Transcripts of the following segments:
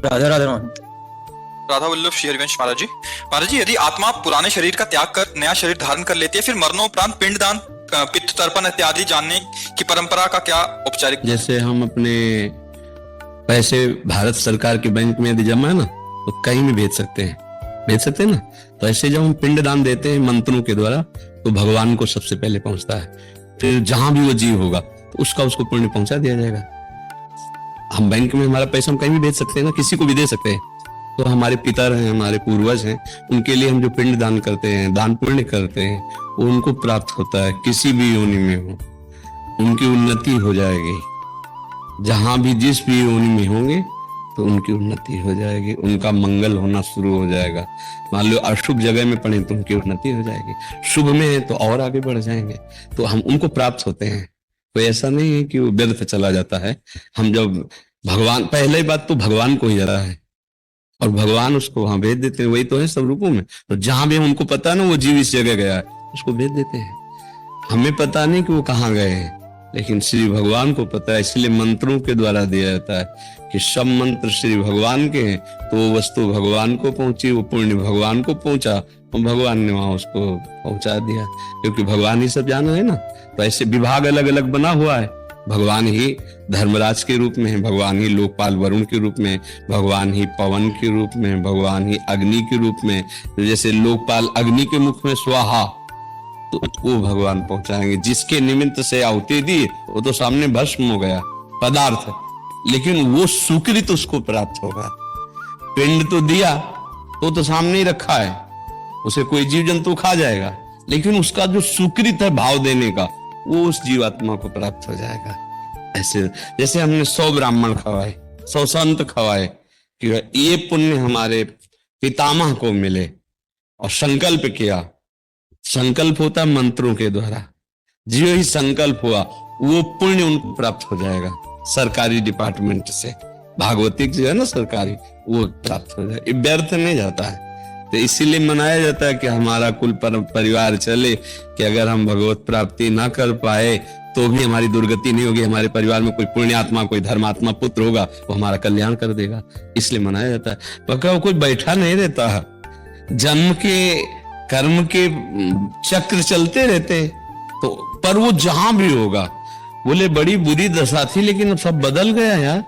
राधा राधा मोहन। राधा वल्लभ श्री हरिवंश महाराज जी। महाराज जी, यदि आत्मा पुराने शरीर का त्याग कर नया शरीर धारण कर लेती है, फिर मरणोपरांत पिंडदान, पितृ तर्पण इत्यादि जानने की परंपरा का क्या औपचारिक? जैसे हम अपने पैसे भारत सरकार के बैंक में यदि जमा है ना, तो कहीं भी भेज सकते हैं ना। तो ऐसे जब हम पिंडदान देते हैं मंत्रों के द्वारा, तो भगवान को सबसे पहले पहुंचता है। फिर जहां भी वो जीव होगा तो उसको पुण्य पहुंचा दिया जाएगा। हम बैंक में हमारा पैसा हम कहीं भी भेज सकते हैं ना, किसी को भी दे सकते हैं। तो हमारे पितर हैं, हमारे पूर्वज हैं, उनके लिए हम जो पिंड दान करते हैं, दान पुण्य करते हैं, वो उनको प्राप्त होता है। किसी भी योनि में हो, उनकी उन्नति हो जाएगी। जहां भी जिस भी योनि में होंगे तो उनकी उन्नति हो जाएगी, उनका मंगल होना शुरू हो जाएगा। मान लो अशुभ जगह में पड़े तो उनकी उन्नति हो जाएगी, शुभ में है तो और आगे बढ़ जाएंगे। तो हम उनको प्राप्त होते हैं। तो ऐसा नहीं है कि वो व्यर्थ चला जाता है। हम जब भगवान, पहले बात तो भगवान को ही जा रहा है और भगवान उसको वहां भेज देते हैं। वही तो है सब रूपों में। तो जहां भी हमको पता है ना वो जीव इस जगह गया है, उसको भेज देते हैं। हमें पता नहीं कि वो कहाँ गए हैं, लेकिन श्री भगवान को पता है। इसलिए मंत्रों के द्वारा दिया जाता है कि सब मंत्र श्री भगवान के हैं, तो वो वस्तु भगवान को पहुंची, वो पुण्य भगवान को पहुंचा और भगवान ने वहां उसको पहुंचा दिया। क्योंकि भगवान ही सब जाना है ना। तो ऐसे विभाग अलग अलग बना हुआ है। भगवान ही धर्मराज के रूप में है, भगवान ही लोकपाल वरुण के रूप में, भगवान ही पवन के रूप में, भगवान ही अग्नि के रूप में। जैसे लोकपाल अग्नि के मुख में स्वाहा, तो वो भगवान पहुंचाएंगे। जिसके निमित्त से आहुति दी वो तो सामने भस्म हो गया पदार्थ, लेकिन वो सुकृत उसको प्राप्त होगा। पिंड तो दिया तो सामने ही रखा है, उसे कोई जीव जंतु खा जाएगा, लेकिन उसका जो सुकृत है भाव देने का, वो उस जीवात्मा को प्राप्त हो जाएगा। ऐसे जैसे हमने 100 ब्राह्मण खवाए, 100 संत खवाए कि ये पुण्य हमारे पितामह को मिले, और संकल्प किया। संकल्प होता मंत्रों के द्वारा, जो ही संकल्प हुआ वो पुण्य उनको प्राप्त हो जाएगा। सरकारी डिपार्टमेंट से भागवतिक जो है ना सरकारी, वो प्राप्त हो जाएगा, व्यर्थ नहीं जाता है। तो इसीलिए मनाया जाता है कि हमारा कुल परिवार चले, कि अगर हम भगवत प्राप्ति ना कर पाए तो भी हमारी दुर्गति नहीं होगी। हमारे परिवार में कोई पुण्यात्मा, कोई धर्मात्मा पुत्र होगा, वो हमारा कल्याण कर देगा। इसलिए मनाया जाता है। पक्का कोई बैठा नहीं रहता है, जन्म के कर्म के चक्र चलते रहते। तो पर वो जहां भी होगा, बोले बड़ी बुरी दशा थी लेकिन अब सब बदल गया यार,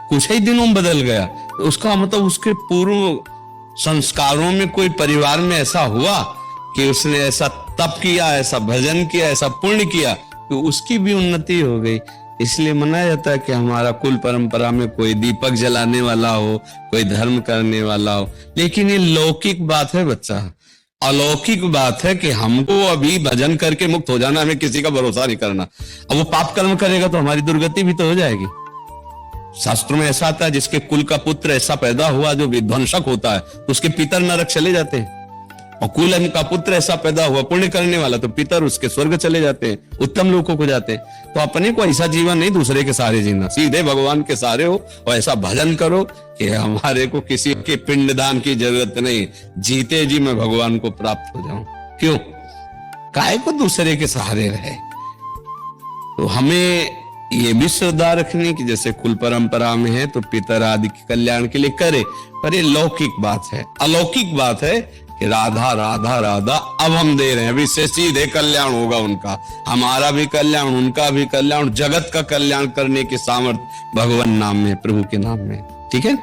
कुछ ही दिनों में बदल गया। तो उसका मतलब उसके पूर्व संस्कारों में कोई परिवार में ऐसा हुआ कि उसने ऐसा तप किया, ऐसा भजन किया, ऐसा पुण्य किया, तो उसकी भी उन्नति हो गई। इसलिए मनाया जाता है कि हमारा कुल परंपरा में कोई दीपक जलाने वाला हो, कोई धर्म करने वाला हो। लेकिन ये लौकिक बात है बच्चा, अलौकिक बात है कि हमको अभी भजन करके मुक्त हो जाना, हमें किसी का भरोसा नहीं करना। अब वो पाप कर्म करेगा तो हमारी दुर्गति भी तो हो जाएगी। शास्त्रों में ऐसा आता है, जिसके कुल का पुत्र ऐसा पैदा हुआ जो विध्वंसक होता है, तो उसके पितर नरक चले जाते हैं। और कुल का पुत्र ऐसा पैदा हुआ पुण्य करने वाला, तो पितर उसके स्वर्ग चले जाते हैं, उत्तम लोकों को जाते हैं। तो अपने को ऐसा जीवन नहीं दूसरे के सहारे जीना, सीधे भगवान के सहारे हो और ऐसा भजन करो कि हमारे को किसी के पिंडदान की जरूरत नहीं, जीते जी मैं भगवान को प्राप्त हो जाऊं। क्यों काहे को दूसरे के सहारे रहे। तो हमें ये भी श्रद्धा रखनी कि जैसे कुल परंपरा में है तो पितर आदि के कल्याण के लिए करे। पर ये लौकिक बात है। अलौकिक बात है कि राधा राधा राधा अब हम दे रहे हैं, अभी से सीधे कल्याण होगा उनका, हमारा भी कल्याण, उनका भी कल्याण, जगत का कल्याण करने की सामर्थ्य भगवान नाम में, प्रभु के नाम में। ठीक है।